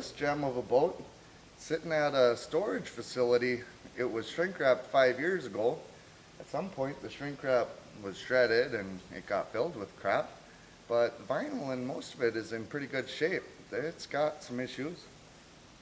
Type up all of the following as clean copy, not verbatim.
this gem of a boat sitting at a storage facility. It was shrink wrapped 5 years ago. At some point the shrink wrap was shredded and it got filled with crap, but vinyl and most of it is in pretty good shape. It's got some issues,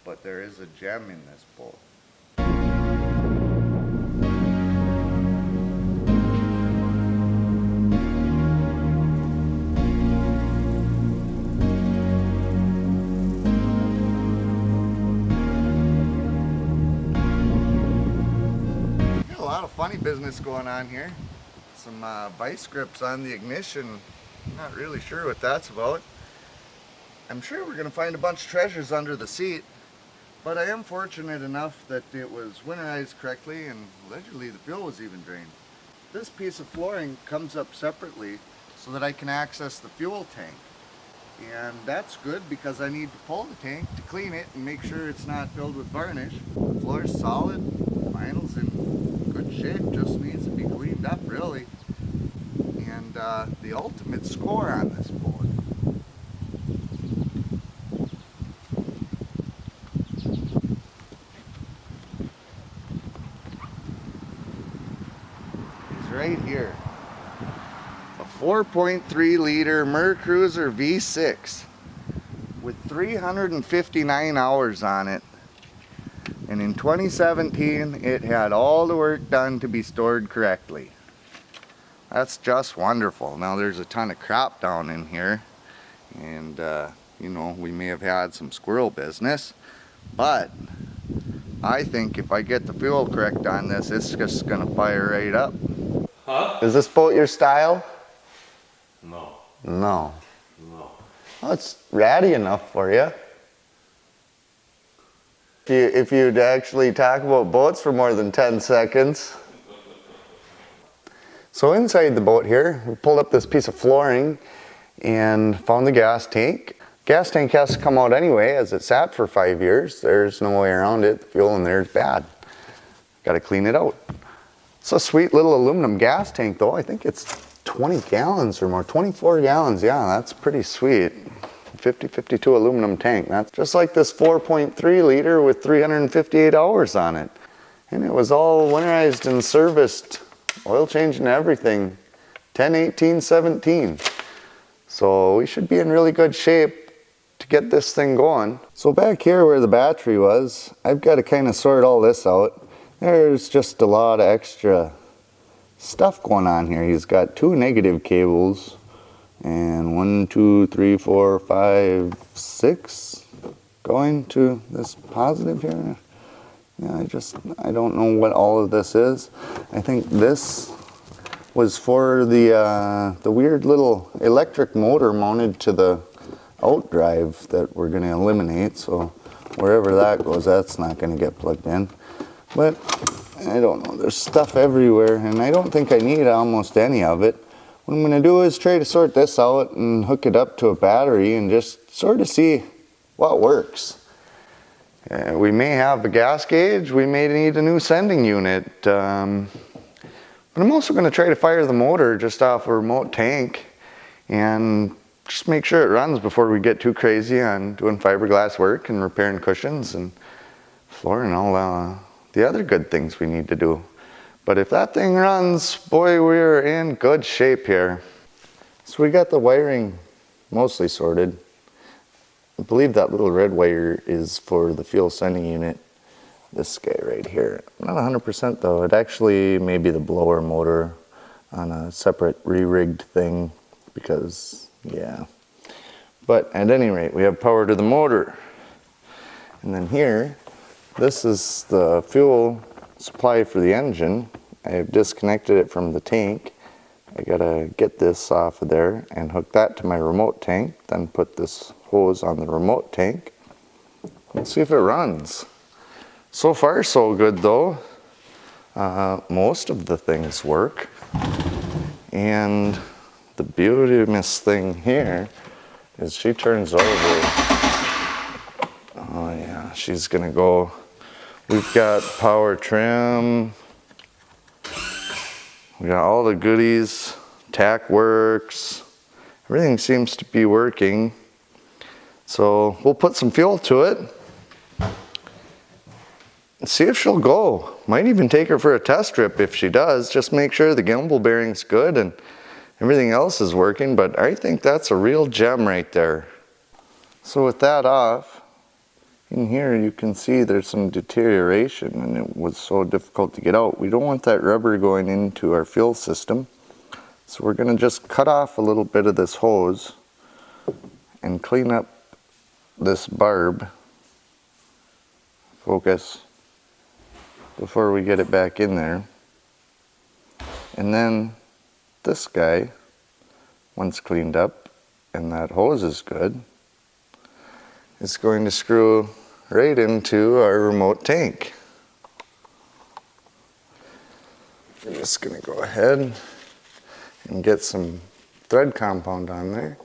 but there is a gem in this boat. A lot of funny business going on here. Some vice grips on the ignition. Not really sure what that's about. I'm sure we're going to find a bunch of treasures under the seat, but I am fortunate enough that it was winterized correctly and allegedly the fuel was even drained. This piece of flooring comes up separately so that I can access the fuel tank. And that's good because I need to pull the tank to clean it and make sure it's not filled with varnish. The floor's solid, vinyl's in good shape, just needs to be cleaned up really. And the ultimate score on this boat. Is right here. A 4.3 liter Mercruiser V6 with 359 hours on it. And in 2017 it had all the work done to be stored correctly. That's just wonderful. Now there's a ton of crap down in here, and you know, we may have had some squirrel business, but I think if I get the fuel correct on this, it's just gonna fire right up. Huh? Is this boat your style? No. No. No. Well, it's ratty enough for you. If you'd actually talk about boats for more than 10 seconds. So inside the boat here, we pulled up this piece of flooring and found the gas tank. Gas tank has to come out anyway as it sat for 5 years. There's no way around it. The fuel in there is bad. Got to clean it out. It's a sweet little aluminum gas tank though. I think it's 20 gallons or more, 24 gallons. Yeah, that's pretty sweet. 50-52 aluminum tank. That's just like this 4.3 liter with 358 hours on it. And it was all winterized and serviced. Oil change and everything, 10/18/17. So we should be in really good shape to get this thing going. So back here where the battery was, I've got to kind of sort all this out. There's just a lot of extra stuff going on here. He's got 2 negative cables and 1, 2, 3, 4, 5, 6 going to this positive here. Yeah, I don't know what all of this is. I think this was for the weird little electric motor mounted to the outdrive that we're going to eliminate. So wherever that goes, that's not going to get plugged in. But I don't know. There's stuff everywhere, and I don't think I need almost any of it. What I'm going to do is try to sort this out and hook it up to a battery and just sort of see what works. We may have a gas gauge, we may need a new sending unit, but I'm also going to try to fire the motor just off a remote tank and just make sure it runs before we get too crazy on doing fiberglass work and repairing cushions and floor and all the other good things we need to do. But if that thing runs, boy, we're in good shape here. So we got the wiring mostly sorted. I believe that little red wire is for the fuel sending unit. This guy right here. Not 100% though. It actually may be the blower motor on a separate re-rigged thing because, yeah. But at any rate, we have power to the motor. And then here, this is the fuel supply for the engine. I've disconnected it from the tank. I gotta get this off of there and hook that to my remote tank, then put this hose on the remote tank. Let's see if it runs. So far so good though. Most of the things work. And the beauteous thing here is she turns over. Oh yeah, she's gonna go. We've got power trim. We got all the goodies, tack works, everything seems to be working. So we'll put some fuel to it and see if she'll go. Might even take her for a test trip if she does. Just make sure the gimbal bearing's good and everything else is working, but I think that's a real gem right there. So with that off, in here you can see there's some deterioration and it was so difficult to get out. We don't want that rubber going into our fuel system. So we're going to just cut off a little bit of this hose and clean up this barb. Focus. Before we get it back in there. And then this guy, once cleaned up and that hose is good, is going to screw right into our remote tank. I'm just going to go ahead and get some thread compound on there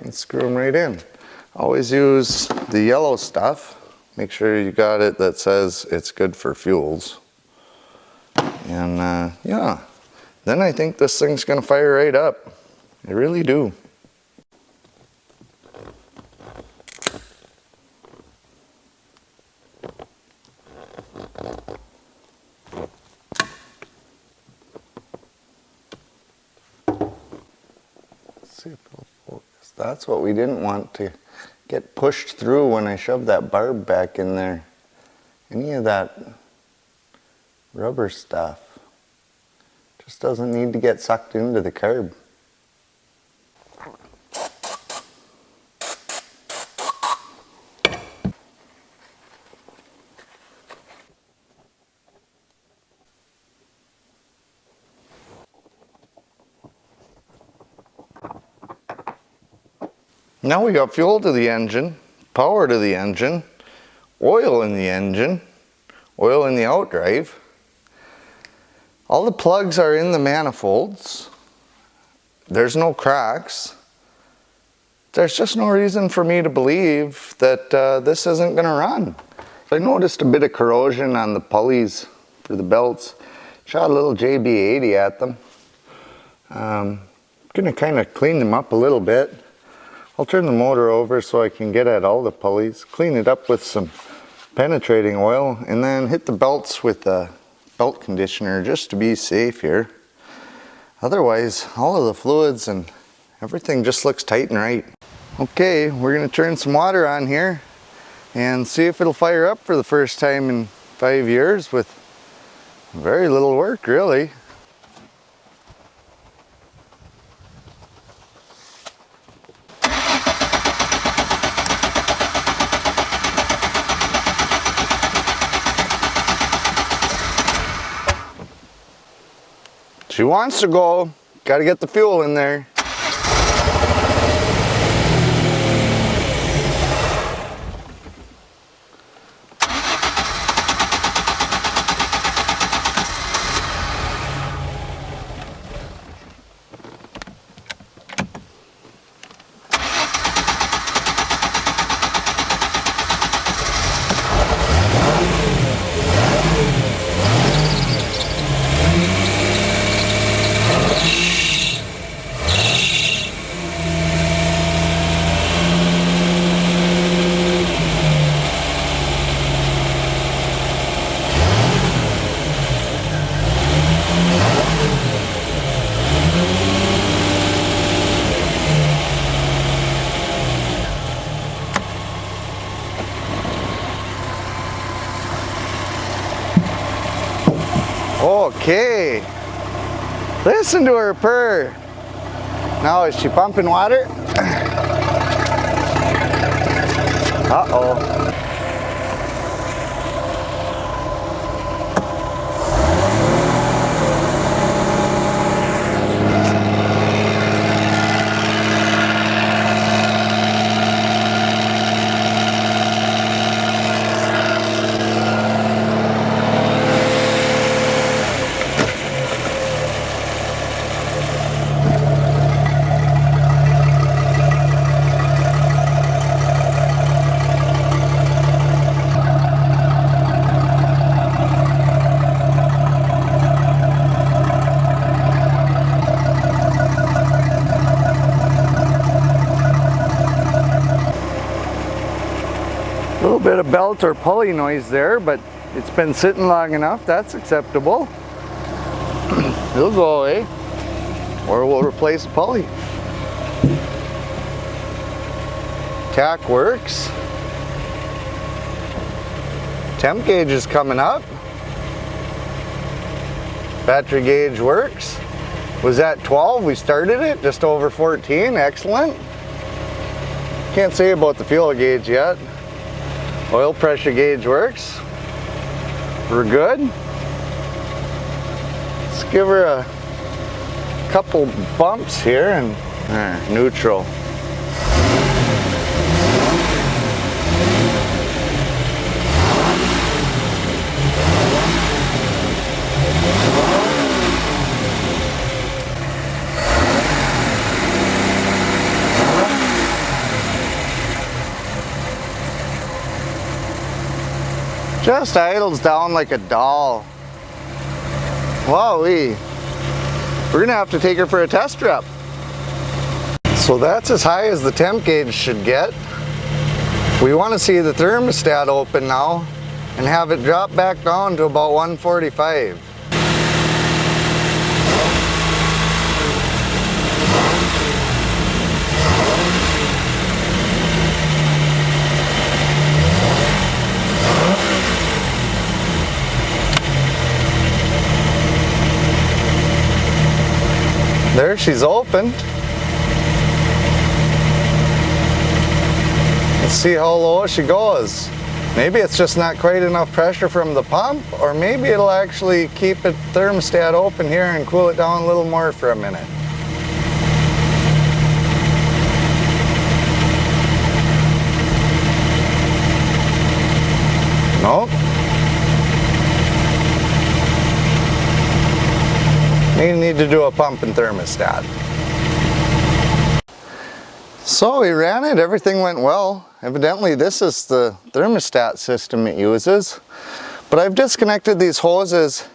and screw them right in. Always use the yellow stuff. Make sure you got it that says it's good for fuels. And yeah, then I think this thing's going to fire right up. I really do. See if it'll focus. That's what we didn't want to get pushed through when I shoved that barb back in there. Any of that rubber stuff just doesn't need to get sucked into the carb. Now we got fuel to the engine, power to the engine, oil in the engine, oil in the outdrive. All the plugs are in the manifolds. There's no cracks. There's just no reason for me to believe that this isn't going to run. I noticed a bit of corrosion on the pulleys for the belts. Shot a little JB80 at them. Going to kind of clean them up a little bit. I'll turn the motor over so I can get at all the pulleys, clean it up with some penetrating oil, and then hit the belts with the belt conditioner just to be safe here. Otherwise, all of the fluids and everything just looks tight and right. Okay, we're going to turn some water on here and see if it'll fire up for the first time in 5 years with very little work, really. She wants to go, got to get the fuel in there. Okay, listen to her purr. Now is she pumping water? Uh-oh. bit of belt or pulley noise there, but it's been sitting long enough. That's acceptable. It'll go away, or we'll replace the pulley. Tack works. Temp gauge is coming up. Battery gauge works. Was at 12, we started it, just over 14, excellent. Can't say about the fuel gauge yet. Oil pressure gauge works. We're good. Let's give her a couple bumps here and neutral. Just idles down like a doll. Wowee. We're gonna have to take her for a test trip. So that's as high as the temp gauge should get. We want to see the thermostat open now and have it drop back down to about 145. There, she's opened. Let's see how low she goes. Maybe it's just not quite enough pressure from the pump, or maybe it'll actually keep the thermostat open here and cool it down a little more for a minute. Nope. You need to do a pump and thermostat. So we ran it, everything went well. Evidently this is the thermostat system it uses. But I've disconnected these hoses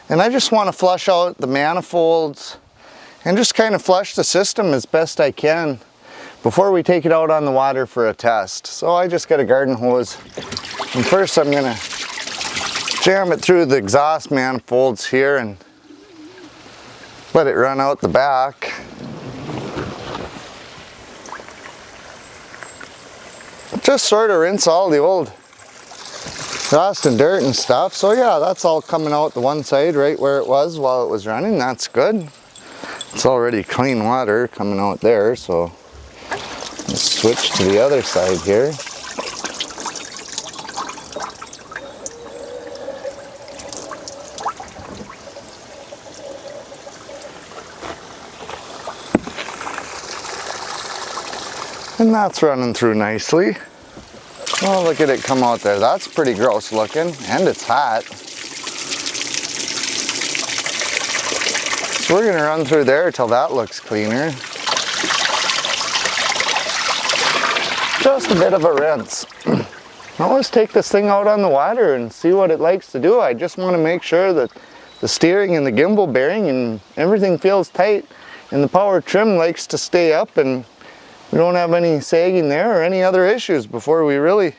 and I just want to flush out the manifolds and just kind of flush the system as best I can before we take it out on the water for a test. So I just got a garden hose. And first I'm going to jam it through the exhaust manifolds here and let it run out the back. Just sort of rinse all the old rust and dirt and stuff. So yeah, that's all coming out the one side right where it was while it was running. That's good. It's already clean water coming out there, so let's switch to the other side here. And that's running through nicely. Oh, look at it come out there. That's pretty gross looking, and it's hot. So we're gonna run through there till that looks cleaner. Just a bit of a rinse. Now let's take this thing out on the water and see what it likes to do. I just want to make sure that the steering and the gimbal bearing and everything feels tight, and the power trim likes to stay up, and we don't have any sagging there or any other issues before we really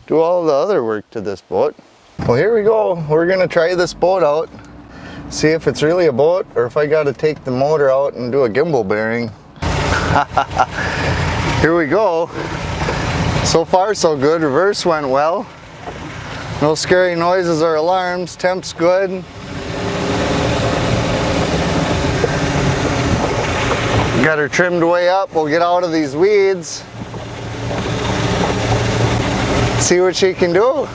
do all the other work to this boat. Well, here we go. We're gonna try this boat out, see if it's really a boat or if I gotta take the motor out and do a gimbal bearing. Here we go. So far so good. Reverse went well. No scary noises or alarms. Temp's good. Got her trimmed way up. We'll get out of these weeds. See what she can do.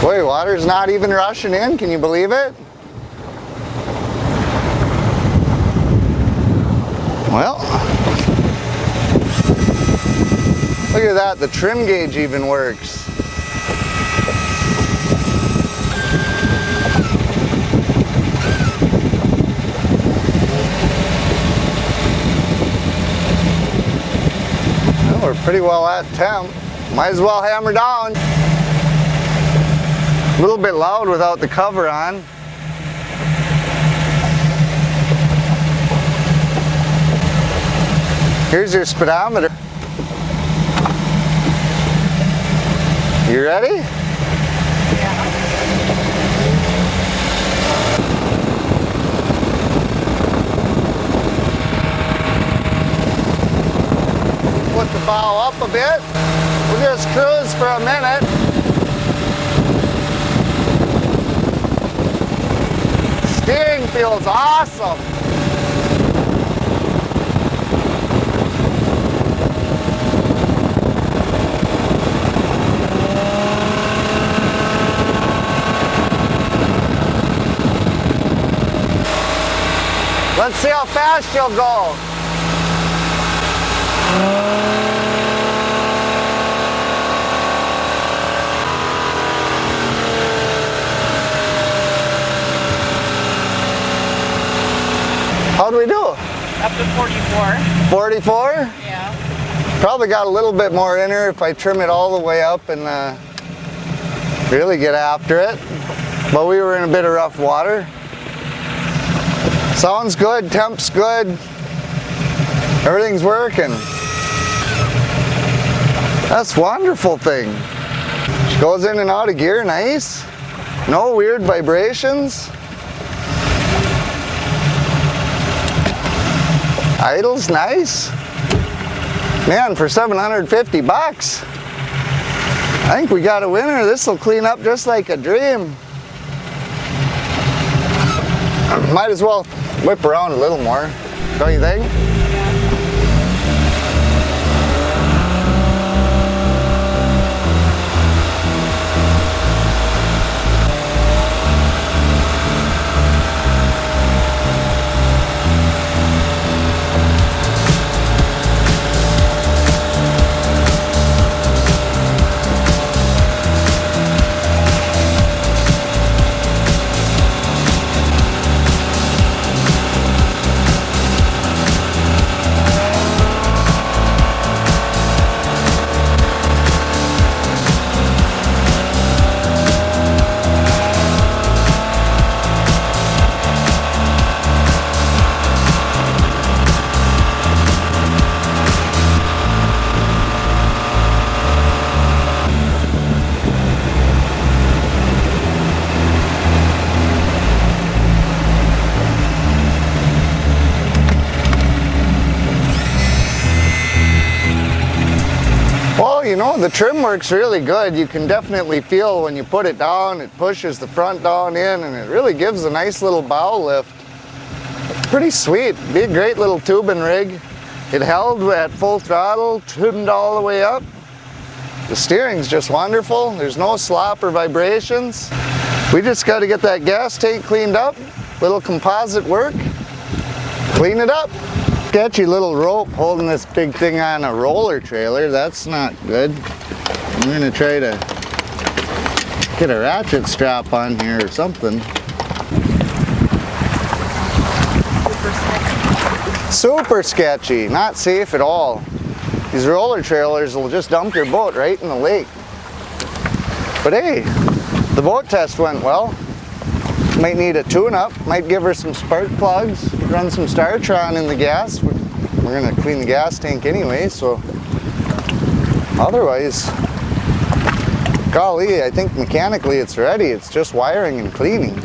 Boy, water's not even rushing in. Can you believe it? Well, look at that. The trim gauge even works. We're pretty well at temp. Might as well hammer down. A little bit loud without the cover on. Here's your speedometer. You ready? Yeah. Put the bow up a bit. We'll just cruise for a minute. Steering feels awesome. Let's see how fast you'll go. How'd we do? Up to 44. 44? Yeah. Probably got a little bit more in her if I trim it all the way up and really get after it. But we were in a bit of rough water. Sounds good, temp's good. Everything's working. That's a wonderful thing. She goes in and out of gear nice. No weird vibrations. Idle's nice. Man, for 750 bucks, I think we got a winner. This will clean up just like a dream. Might as well whip around a little more, don't you think? Well, you know, the trim works really good. You can definitely feel when you put it down, it pushes the front down in, and it really gives a nice little bow lift. It's pretty sweet. Be a great little tubing rig. It held at full throttle, trimmed all the way up. The steering's just wonderful. There's no slop or vibrations. We just got to get that gas tank cleaned up. Little composite work. Clean it up. Sketchy little rope holding this big thing on a roller trailer. That's not good. I'm gonna try to get a ratchet strap on here or something. Super sketchy, not safe at all. These roller trailers will just dump your boat right in the lake. But hey, the boat test went well. Might need a tune-up, might give her some spark plugs, run some Startron in the gas. We're gonna clean the gas tank anyway, so otherwise, golly, I think mechanically it's ready. It's just wiring and cleaning.